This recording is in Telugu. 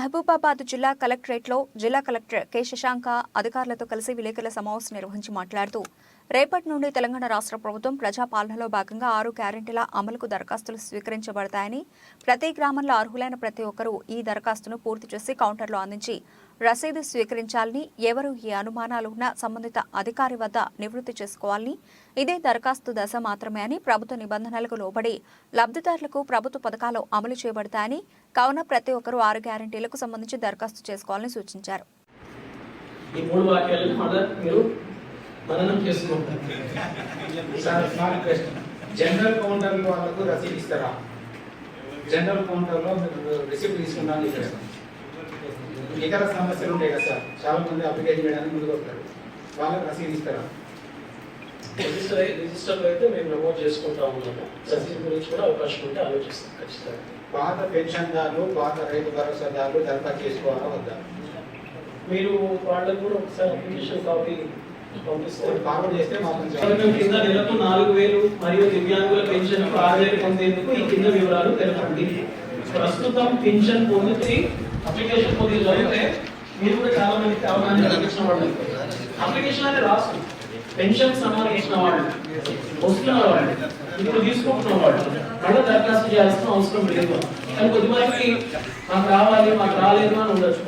మహబూబాబాద్ జిల్లా కలెక్టరేట్లో జిల్లా కలెక్టర్ కె శశాంక అధికారులతో కలిసి విలేకరుల సమావేశం నిర్వహించి మాట్లాడుతూ రేపటి నుండి తెలంగాణ రాష్ట్ర ప్రభుత్వం ప్రజాపాలనలో భాగంగా 6 గ్యారెంటీల అమలుకు దరఖాస్తులు స్వీకరించబడతాయని, ప్రతి గ్రామంలో అర్హులైన ప్రతి ఒక్కరూ ఈ దరఖాస్తును పూర్తి చేసి కౌంటర్లో అందించి రసీదు స్వీకరించాలని, ఎవరు ఈ అనుమానాలు ఉన్నా సంబంధిత అధికారి వద్ద నివృత్తి చేసుకోవాలని, ఇదే దరఖాస్తు దశ మాత్రమే అని, ప్రభుత్వ నిబంధనలకు లోబడి లబ్ధిదారులకు ప్రభుత్వ పథకాలు అమలు చేయబడతాయని, కావున ప్రతి ఒక్కరూ 6 గ్యారెంటీలకు సంబంధించి దరఖాస్తు చేసుకోవాలని సూచించారు. ఈ మూడు వాక్యాలను మీరు మననం చేసుకుంటారు. జనరల్ కౌంటర్ వాళ్ళకు రసీదు ఇస్తారా? జనరల్ కౌంటర్ లో మీరు రిసిప్ట్ తీసుకున్నాను. ఇతర సమస్యలు ఉంటాయి కదా సార్, చాలా మంది అప్లికేషన్ చేయడానికి ముందుకు వస్తారు, వాళ్ళకి రసీదు ఇస్తారా? రిజిస్టర్లో అయితే మేము నమోదు చేసుకుంటా ఉన్నాము. రసీదు గురించి కూడా అవకాశం ఉంటే ఆలోచిస్తాం ఖచ్చితంగా. పాత పెన్షన్దారులు, పాత రైతు భరోసాదారులు దరఖాస్తు చేసుకోవాలా వద్దా? మీరు వాళ్ళకు కూడా ఒకసారి అప్లికేషన్ కాపీ పంపిస్తారు. ఫార్వర్డ్ చేస్తే మాత్రం కింద నెలకు 4,000 మరియు దివ్యాంగుల పెన్షన్ 6,000 పొందేందుకు ఈ కింద వివరాలు తెలపండి. ప్రస్తుతం పెన్షన్ పొందితే అప్లికేషన్ పొంది జరిగితే మీరు కూడా చాలా మందికి అవగాహన కల్పించిన వాళ్ళు అప్లికేషన్ అనేది రాసు పెన్షన్ సంబంధించిన వాళ్ళు వస్తున్న వాళ్ళు ఇప్పుడు తీసుకుంటున్న వాళ్ళు మళ్ళీ దరఖాస్తు చేయాల్సిన అవసరం లేదు. కానీ కొద్దిమందికి మాకు రావాలి, మాకు రాలేదు అని ఉండొచ్చు.